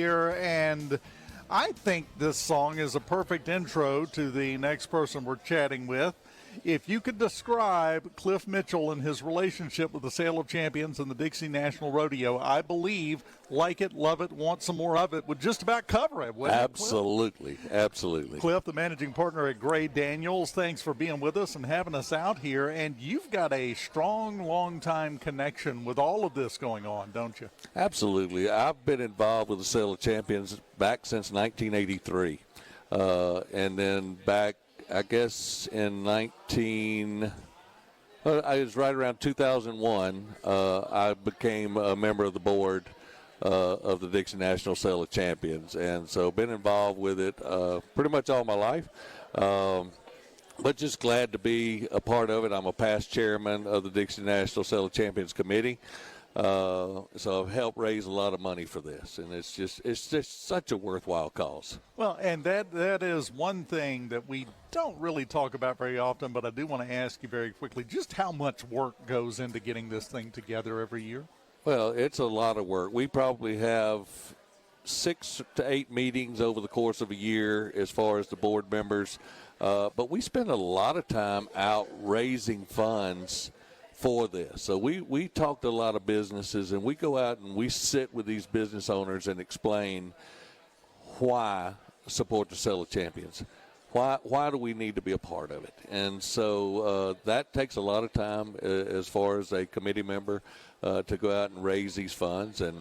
here, and I think this song is a perfect intro to the next person we're chatting with. If you could describe Cliff Mitchell and his relationship with the Sale of Champions and the Dixie National Rodeo, I believe Like It, Love It, Want Some More of It would just about cover it, wouldn't Absolutely, it, Cliff? absolutely. Cliff, the managing partner at Gray Daniels, thanks for being with us and having us out here. And you've got a strong, long-time connection with all of this going on, don't you? Absolutely. I've been involved with the Sale of Champions back since 1983. And then back, I guess, in I was right around 2001, I became a member of the board of the Dixie National Sale of Champions. And so been involved with it pretty much all my life. But just glad to be a part of it. I'm a past chairman of the Dixie National Sale of Champions Committee. So I've helped raise a lot of money for this, and it's just such a worthwhile cause. Well, and that is one thing that we don't really talk about very often, but I do want to ask you very quickly, just how much work goes into getting this thing together every year? Well, it's a lot of work. We probably have 6 to 8 meetings over the course of a year as far as the board members, but we spend a lot of time out raising funds for this. So we talk to a lot of businesses, and we go out and we sit with these business owners and explain why support the Sale of Champions. Why do we need to be a part of it? And so that takes a lot of time as far as a committee member to go out and raise these funds. And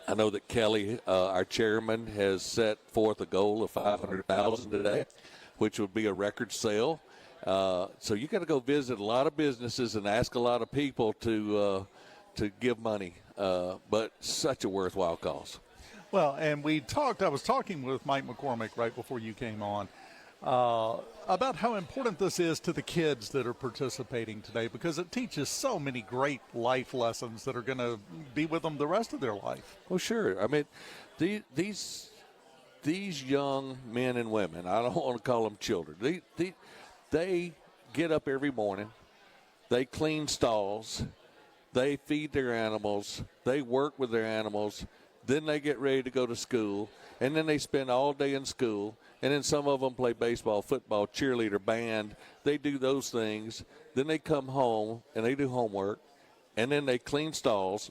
I know that Kelly, our chairman, has set forth a goal of $500,000 today, which would be a record sale. So you got to go visit a lot of businesses and ask a lot of people to give money, but such a worthwhile cause. Well, and I was talking with Mike McCormick right before you came on about how important this is to the kids that are participating today, because it teaches so many great life lessons that are going to be with them the rest of their life. Well, sure. I mean, these young men and women, I don't want to call them children, they get up every morning, they clean stalls, they feed their animals, they work with their animals, then they get ready to go to school, and then they spend all day in school, and then some of them play baseball, football, cheerleader, band. They do those things. Then they come home, and they do homework, and then they clean stalls,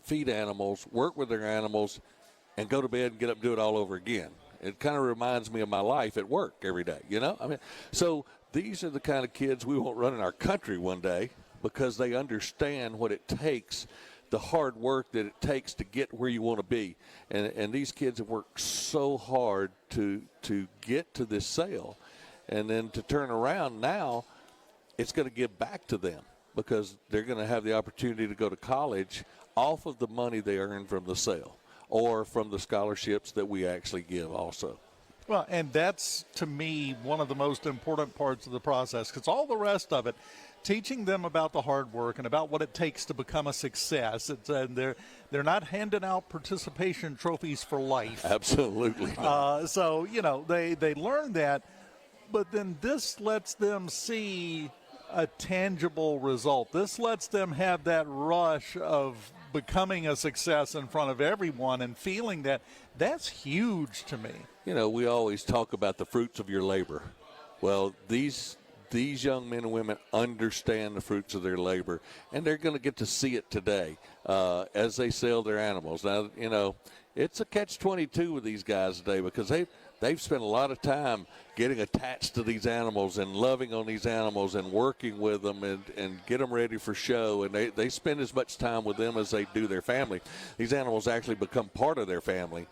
feed animals, work with their animals, and go to bed and get up and do it all over again. It kind of reminds me of my life at work every day, you know? I mean, so these are the kind of kids we want running our country one day, because they understand what it takes, the hard work that it takes to get where you want to be. And these kids have worked so hard to get to this sale. And then to turn around now, it's going to give back to them, because they're going to have the opportunity to go to college off of the money they earn from the sale, or from the scholarships that we actually give also. Well, and that's, to me, one of the most important parts of the process, because all the rest of it, teaching them about the hard work and about what it takes to become a success. They're not handing out participation trophies for life. Absolutely. So, you know, they learn that, but then this lets them see a tangible result. This lets them have that rush of becoming a success in front of everyone and feeling that. That's huge to me. You know, we always talk about the fruits of your labor. Well, these young men and women understand the fruits of their labor, and they're going to get to see it today as they sell their animals. Now, you know, it's a catch-22 with these guys today, because they've spent a lot of time getting attached to these animals and loving on these animals and working with them and get them ready for show. And they spend as much time with them as they do their family. These animals actually become part of their family.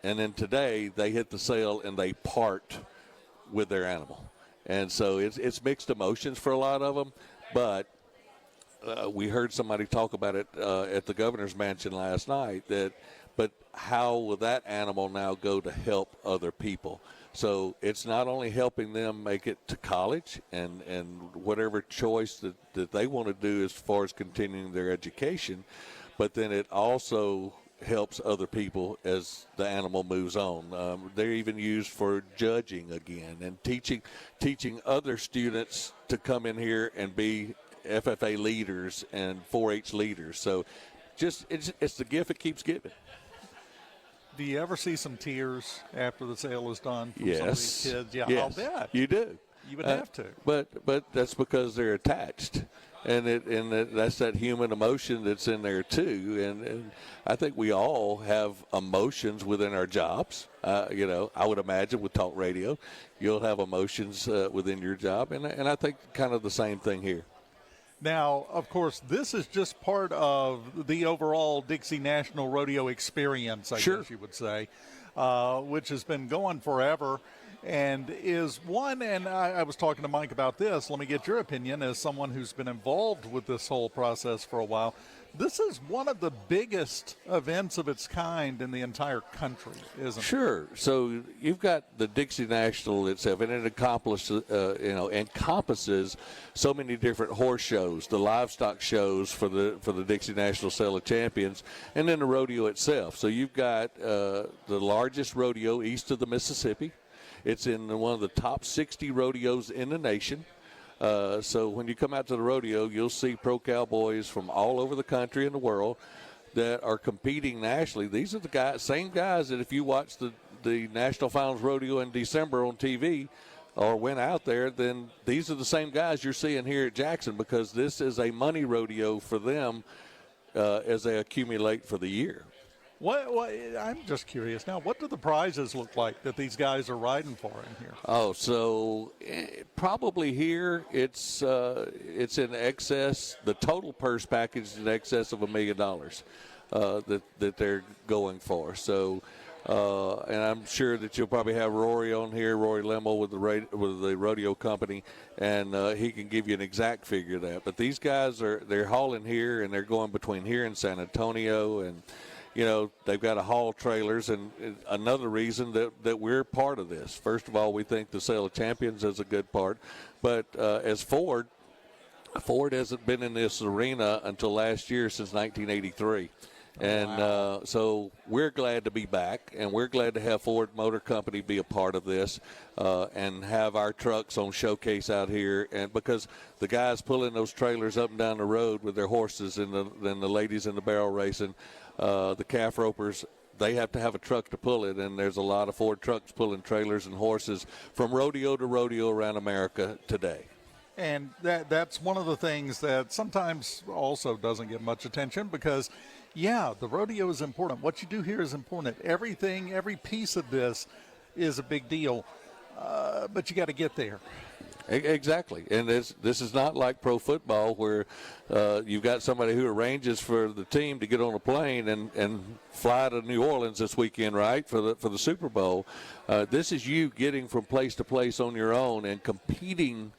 And then today they hit the sale and they part with their animal. And so it's mixed emotions for a lot of them. But we heard somebody talk about it at the governor's mansion last night, but how will that animal now go to help other people? So it's not only helping them make it to college and whatever choice that they want to do as far as continuing their education, but then it also helps other people as the animal moves on. They're even used for judging again and teaching other students to come in here and be FFA leaders and 4-H leaders. So just it's the gift that keeps giving. Do you ever see some tears after the sale is done from Yes. some of these kids? Yeah, Yes. I'll bet. You do. You would have to. But that's because they're attached. And that's that human emotion that's in there too. And I think we all have emotions within our jobs. I would imagine with talk radio, you'll have emotions within your job. And I think kind of the same thing here. Now, of course, this is just part of the overall Dixie National Rodeo experience, I guess you would say, which has been going forever. And is one, and I was talking to Mike about this, let me get your opinion as someone who's been involved with this whole process for a while. This is one of the biggest events of its kind in the entire country, isn't it? Sure. So you've got the Dixie National itself, and it encompasses so many different horse shows, the livestock shows for the Dixie National Sale of Champions, and then the rodeo itself. So you've got the largest rodeo east of the Mississippi. It's in one of the top 60 rodeos in the nation. So when you come out to the rodeo, you'll see pro cowboys from all over the country and the world that are competing nationally. These are the same guys that if you watch the National Finals Rodeo in December on TV or went out there, then these are the same guys you're seeing here at Jackson, because this is a money rodeo for them as they accumulate for the year. What, I'm just curious now, what do the prizes look like that these guys are riding for in here? Oh, so probably here it's in excess, the total purse package is in excess of $1 million that they're going for. So, and I'm sure that you'll probably have Rory on here, Rory Lemmel with the rodeo company, and he can give you an exact figure of that. But these guys they're hauling here, and they're going between here and San Antonio, and they've got to haul trailers. And another reason that we're part of this, first of all, we think the Sale of Champions is a good part. But as Ford hasn't been in this arena until last year, since 1983. And so we're glad to be back, and we're glad to have Ford Motor Company be a part of this and have our trucks on showcase out here. And because the guys pulling those trailers up and down the road with their horses, and the ladies in the barrel racing, the calf ropers, they have to have a truck to pull it, and there's a lot of Ford trucks pulling trailers and horses from rodeo to rodeo around America today. And that's one of the things that sometimes also doesn't get much attention, because, yeah, the rodeo is important. What you do here is important. Everything, every piece of this is a big deal, but you got to get there. Exactly. And this is not like pro football where you've got somebody who arranges for the team to get on a plane and fly to New Orleans this weekend, right, for the Super Bowl. This is you getting from place to place on your own and competing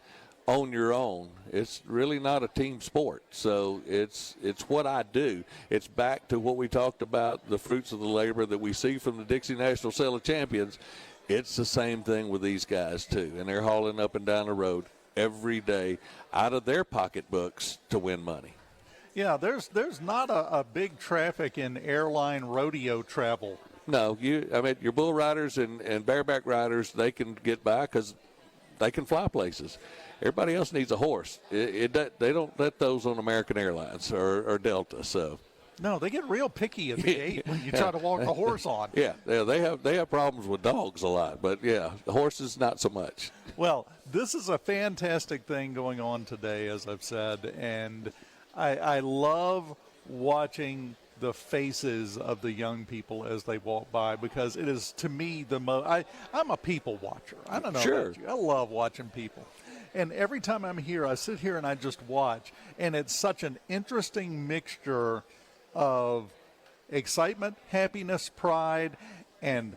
on your own. It's really not a team sport. So it's what I do. It's back to what we talked about, the fruits of the labor that we see from the Dixie National Sale of Champions. It's the same thing with these guys too, and they're hauling up and down the road every day out of their pocketbooks to win money. Yeah, there's not a big traffic in airline rodeo travel. No, your bull riders and bareback riders, they can get by because they can fly places. Everybody else needs a horse. They don't let those on American Airlines or Delta. So. No, they get real picky at the gate when you try to walk a horse on. Yeah, they have problems with dogs a lot, but yeah, the horses not so much. Well, this is a fantastic thing going on today, as I've said, and I love watching the faces of the young people as they walk by, because it is, to me, I'm a people watcher. I don't know about you. I love watching people. And every time I'm here, I sit here and I just watch, and it's such an interesting mixture of excitement, happiness, pride, and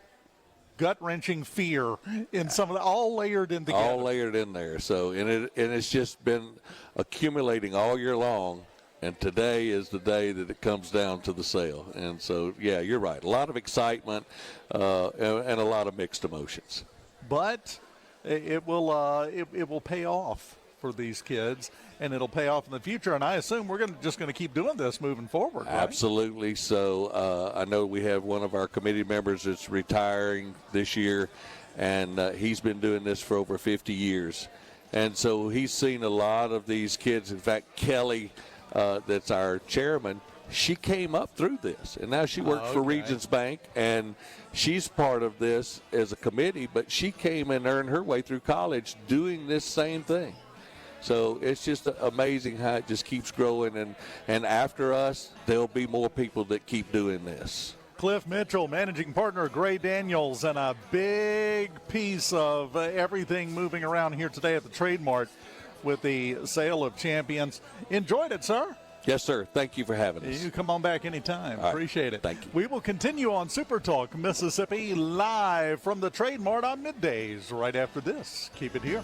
gut-wrenching fear in some of the, all layered in together. All layered in there. So, and it's just been accumulating all year long, and today is the day that it comes down to the sale. And so, yeah, you're right. A lot of excitement and a lot of mixed emotions. But it will pay off for these kids, and it'll pay off in the future. And I assume we're just going to keep doing this moving forward, right? Absolutely. So I know we have one of our committee members that's retiring this year, and he's been doing this for over 50 years. And so he's seen a lot of these kids. In fact, Kelly, that's our chairman, she came up through this, and now she works for Regions Bank, and she's part of this as a committee, but she came and earned her way through college doing this same thing. So it's just amazing how it just keeps growing, and after us, there'll be more people that keep doing this. Cliff Mitchell, managing partner of Gray Daniels, and a big piece of everything moving around here today at the Trade Mart with the Sale of Champions. Enjoyed it, sir? Yes, sir. Thank you for having us. You come on back anytime. Appreciate it. Thank you. We will continue on SuperTalk Mississippi live from the Trade Mart on Middays right after this. Keep it here.